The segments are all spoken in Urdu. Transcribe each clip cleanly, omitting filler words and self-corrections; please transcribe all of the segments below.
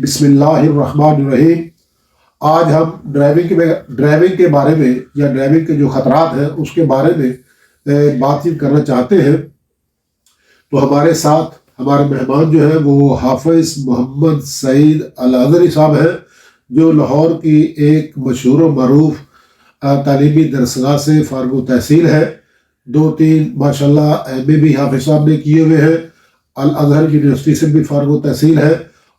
بسم اللہ الرحمن الرحیم۔ آج ہم ڈرائیونگ کے بارے میں یا ڈرائیونگ کے جو خطرات ہیں اس کے بارے میں بات چیت کرنا چاہتے ہیں۔ تو ہمارے ساتھ ہمارے مہمان جو ہیں وہ حافظ محمد سعید الازہری صاحب ہیں، جو لاہور کی ایک مشہور و معروف تعلیمی درسگاہ سے فارغ التحصیل ہے۔ 2-3 ماشاءاللہ ایم اے بھی حافظ صاحب نے کیے ہوئے ہیں، الازہر یونیورسٹی سے بھی فارغ التحصیل ہے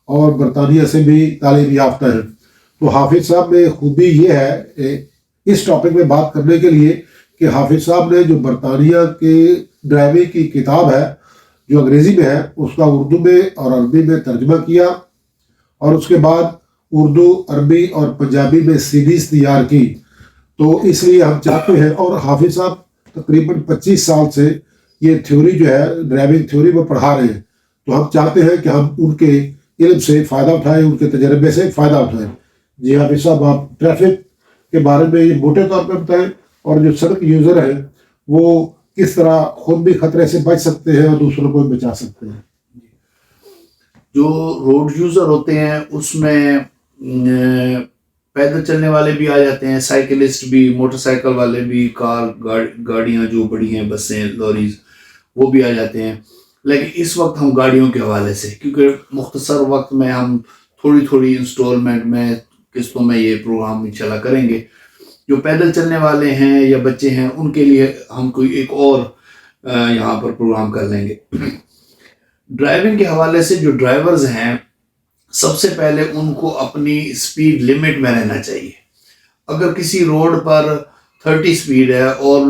اور برطانیہ سے بھی تعلیم یافتہ ہیں۔ تو حافظ صاحب میں خوبی یہ ہے اس ٹاپک میں بات کرنے کے لیے کہ حافظ صاحب نے جو برطانیہ کے ڈرائیونگ کی کتاب ہے جو انگریزی میں ہے، اس کا اردو میں اور عربی میں ترجمہ کیا، اور اس کے بعد اردو، عربی اور پنجابی میں سیریز تیار کی۔ تو اس لیے ہم چاہتے ہیں، اور حافظ صاحب تقریباً 25 سال سے یہ تھیوری جو ہے ڈرائیونگ تھیوری وہ پڑھا رہے ہیں، تو ہم چاہتے ہیں کہ ہم ان کے علم سے فائدہ اٹھائیں، ان کے تجربے سے فائدہ اٹھائیں۔ جی حافظ صاحب، آپ ٹریفک کے بارے میں یہ موٹے طور پہ بتائیں، اور جو سڑک یوزر ہیں وہ کس طرح خود بھی خطرے سے بچ سکتے ہیں اور دوسروں کو بھی بچا سکتے ہیں۔ جو روڈ یوزر ہوتے ہیں اس میں پیدل چلنے والے بھی آ جاتے ہیں، سائیکلسٹ بھی، موٹر سائیکل والے بھی، کار گاڑیاں جو بڑی ہیں، بسیں، لوریز، وہ بھی آ جاتے ہیں۔ لیکن اس وقت ہم گاڑیوں کے حوالے سے، کیونکہ مختصر وقت میں ہم تھوڑی انسٹالمنٹ میں، قسطوں میں یہ پروگرام چلا کریں گے۔ جو پیدل چلنے والے ہیں یا بچے ہیں ان کے لیے ہم کوئی ایک اور یہاں پر پروگرام کر لیں گے۔ ڈرائیونگ کے حوالے سے جو ڈرائیورز ہیں، سب سے پہلے ان کو اپنی سپیڈ لمٹ میں رہنا چاہیے۔ اگر کسی روڈ پر 30 سپیڈ ہے اور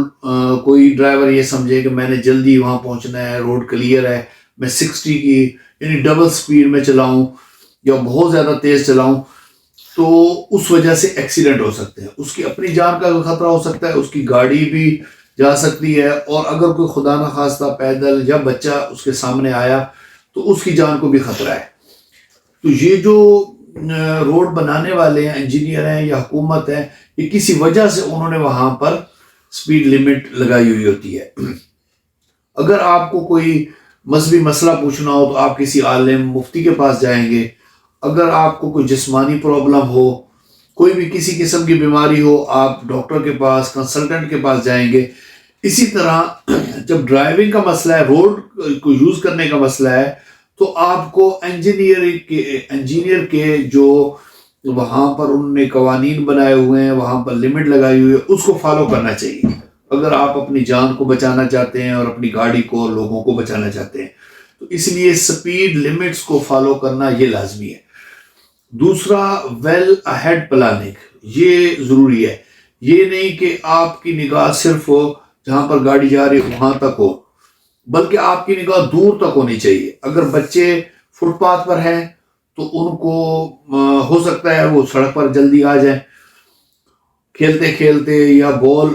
کوئی ڈرائیور یہ سمجھے کہ میں نے جلدی وہاں پہنچنا ہے، روڈ کلیئر ہے، میں 60 کی یعنی ڈبل سپیڈ میں چلاؤں یا بہت زیادہ تیز چلاؤں، تو اس وجہ سے ایکسیڈنٹ ہو سکتے ہیں۔ اس کی اپنی جان کا خطرہ ہو سکتا ہے، اس کی گاڑی بھی جا سکتی ہے، اور اگر کوئی خدا نخواستہ پیدل یا بچہ اس کے سامنے آیا تو اس کی جان کو بھی خطرہ ہے۔ تو یہ جو روڈ بنانے والے ہیں، انجینئر ہیں یا حکومت ہے، یہ کسی وجہ سے انہوں نے وہاں پر سپیڈ لمٹ لگائی ہوئی ہوتی ہے۔ اگر آپ کو کوئی مذہبی مسئلہ پوچھنا ہو تو آپ کسی عالم مفتی کے پاس جائیں گے۔ اگر آپ کو کوئی جسمانی پرابلم ہو، کوئی بھی کسی قسم کی بیماری ہو، آپ ڈاکٹر کے پاس، کنسلٹنٹ کے پاس جائیں گے۔ اسی طرح جب ڈرائیونگ کا مسئلہ ہے، روڈ کو یوز کرنے کا مسئلہ ہے، تو آپ کو انجینئر کے جو وہاں پر انہوں نے قوانین بنائے ہوئے ہیں، وہاں پر لمٹ لگائی ہوئی ہے، اس کو فالو کرنا چاہیے اگر آپ اپنی جان کو بچانا چاہتے ہیں اور اپنی گاڑی کو، لوگوں کو بچانا چاہتے ہیں۔ تو اس لیے سپیڈ لمٹس کو فالو کرنا یہ لازمی ہے۔ دوسرا، ویل اہیڈ پلاننگ، یہ ضروری ہے۔ یہ نہیں کہ آپ کی نگاہ صرف جہاں پر گاڑی جا رہی ہے وہاں تک ہو، بلکہ آپ کی نگاہ دور تک ہونی چاہیے۔ اگر بچے فٹ پاتھ پر ہیں تو ان کو ہو سکتا ہے وہ سڑک پر جلدی آ جائیں کھیلتے کھیلتے، یا بال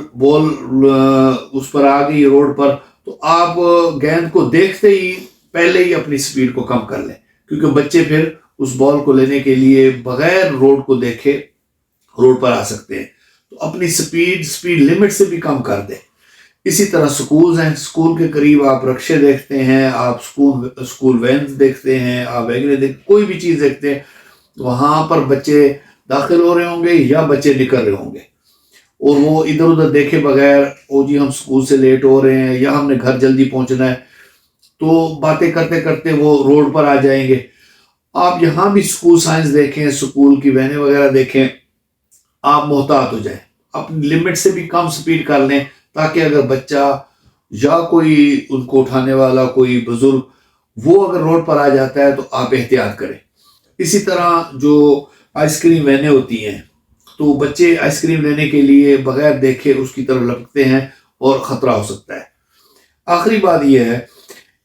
اس پر آ گئی روڈ پر، تو آپ گیند کو دیکھتے ہی پہلے ہی اپنی سپیڈ کو کم کر لیں، کیونکہ بچے پھر اس بال کو لینے کے لیے بغیر روڈ کو دیکھے روڈ پر آ سکتے ہیں۔ تو اپنی سپیڈ لمٹ سے بھی کم کر دیں۔ اسی طرح سکولز ہیں، سکول کے قریب آپ رکشے دیکھتے ہیں، آپ سکول وینز دیکھتے ہیں، آپ ویگنیں دیکھتے، کوئی بھی چیز دیکھتے ہیں، وہاں پر بچے داخل ہو رہے ہوں گے یا بچے نکل رہے ہوں گے، اور وہ ادھر ادھر دیکھے بغیر، او جی ہم سکول سے لیٹ ہو رہے ہیں یا ہم نے گھر جلدی پہنچنا ہے، تو باتیں کرتے کرتے وہ روڈ پر آ جائیں گے۔ آپ یہاں بھی سکول سائنس دیکھیں، سکول کی وینیں وغیرہ دیکھیں، آپ محتاط ہو جائیں، اپنی لمٹ سے بھی کم سپیڈ کر لیں، تاکہ اگر بچہ یا کوئی ان کو اٹھانے والا کوئی بزرگ وہ اگر روڈ پر آ جاتا ہے تو آپ احتیاط کریں۔ اسی طرح جو آئس کریم وینیں ہوتی ہیں، تو بچے آئس کریم لینے کے لیے بغیر دیکھے اس کی طرف لپکتے ہیں اور خطرہ ہو سکتا ہے۔ آخری بات یہ ہے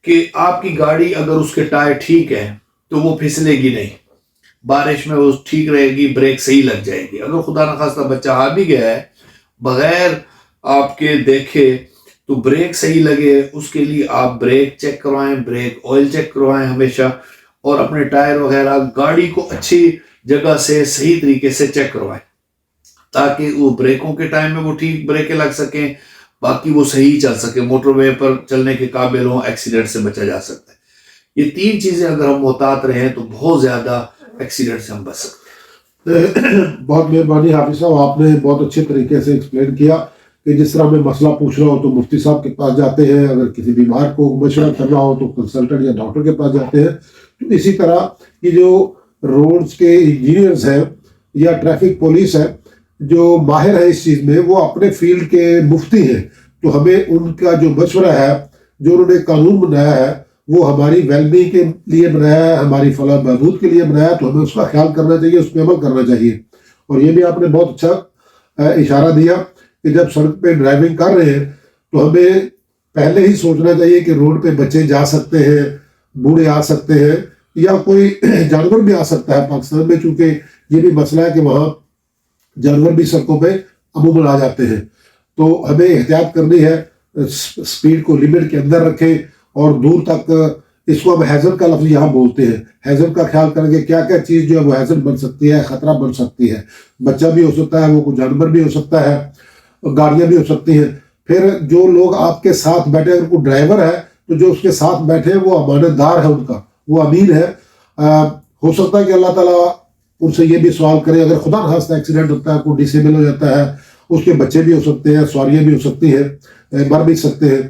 کہ آپ کی گاڑی اگر اس کے ٹائر ٹھیک ہے تو وہ پھسلے گی نہیں، بارش میں وہ ٹھیک رہے گی، بریک صحیح لگ جائے گی۔ اگر خدا نخواستہ بچہ آ بھی گیا ہے بغیر آپ کے دیکھے تو بریک صحیح لگے، اس کے لیے آپ بریک چیک کروائیں، بریک آئل چیک کروائیں ہمیشہ، اور اپنے ٹائر وغیرہ گاڑی کو اچھی جگہ سے صحیح طریقے سے چیک کروائیں، تاکہ وہ بریکوں کے ٹائم میں وہ ٹھیک بریکیں لگ سکیں، باقی وہ صحیح چل سکے، موٹر وے پر چلنے کے قابل ہوں، ایکسیڈنٹ سے بچا جا سکتا ہے۔ یہ 3 چیزیں اگر ہم محتاط رہیں تو بہت زیادہ ایکسیڈنٹ سے ہم بچ سکتے ہیں. بہت مہربانی حافظ صاحب, آپ نے بہت اچھے طریقے سے ایکسپلین کیا کہ جس طرح میں مسئلہ پوچھ رہا ہوں تو مفتی صاحب کے پاس جاتے ہیں, اگر کسی بیمار کو مشورہ کرنا ہو تو کنسلٹنٹ یا ڈاکٹر کے پاس جاتے ہیں. تو اسی طرح یہ جو روڈز کے انجینئرز ہیں یا ٹریفک پولیس ہے جو ماہر ہے اس چیز میں, وہ اپنے فیلڈ کے مفتی ہیں, تو ہمیں ان کا جو مشورہ ہے, جو انہوں نے قانون بنایا ہے, وہ ہماری ویل بینگ کے لیے بنایا ہے, ہماری فلاح بہبود کے لیے بنایا ہے, تو ہمیں اس کا خیال کرنا چاہیے, اس پہ عمل کرنا چاہیے. اور یہ بھی آپ نے بہت اچھا اشارہ دیا کہ جب سڑک پہ ڈرائیونگ کر رہے ہیں تو ہمیں پہلے ہی سوچنا چاہیے کہ روڈ پہ بچے جا سکتے ہیں, بوڑھے آ سکتے ہیں, یا کوئی جانور بھی آ سکتا ہے پاکستان میں, چونکہ یہ بھی مسئلہ ہے کہ وہاں جانور بھی سڑکوں پہ عموماً آ جاتے ہیں. تو ہمیں احتیاط کرنی ہے, سپیڈ کو لمٹ کے اندر رکھیں, اور دور تک, اس کو ہم ہیزر کا لفظ یہاں بولتے ہیں, ہیزر کا خیال کریں گے کیا کیا چیز جو ہے وہ ہیزر بن سکتی ہے, خطرہ بن سکتی ہے. بچہ بھی ہو سکتا ہے, وہ کوئی جانور بھی ہو سکتا ہے, گاڑیاں بھی ہو سکتی ہیں. پھر جو لوگ آپ کے ساتھ بیٹھے, اگر کوئی ڈرائیور ہے تو جو اس کے ساتھ بیٹھے وہ امانت دار ہے, ان کا وہ امین ہے. ہو سکتا ہے کہ اللہ تعالیٰ ان سے یہ بھی سوال کرے, اگر خدا نخواستہ ایکسیڈنٹ ہوتا ہے, کوئی ڈسیبل ہو جاتا ہے, اس کے بچے بھی ہو سکتے ہیں, سواریاں بھی ہو سکتی ہیں, مر بھی سکتے ہیں,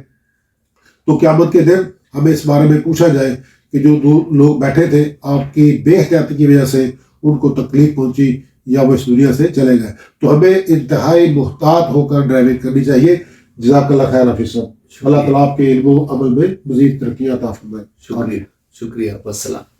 تو قیامت کے دن ہمیں اس بارے میں پوچھا جائے کہ جو دو لوگ بیٹھے تھے آپ کی بے احتیاطی کی وجہ سے ان کو تکلیف پہنچی یا وہ اس دنیا سے چلے گئے. تو ہمیں انتہائی محتاط ہو کر ڈرائیونگ کرنی چاہیے. جزاک اللہ خیر حافظ صاحب, اللہ تعالیٰ آپ کے علم و عمل میں مزید ترقی عطا فرمائے. شکریہ, شکریہ, والسلام.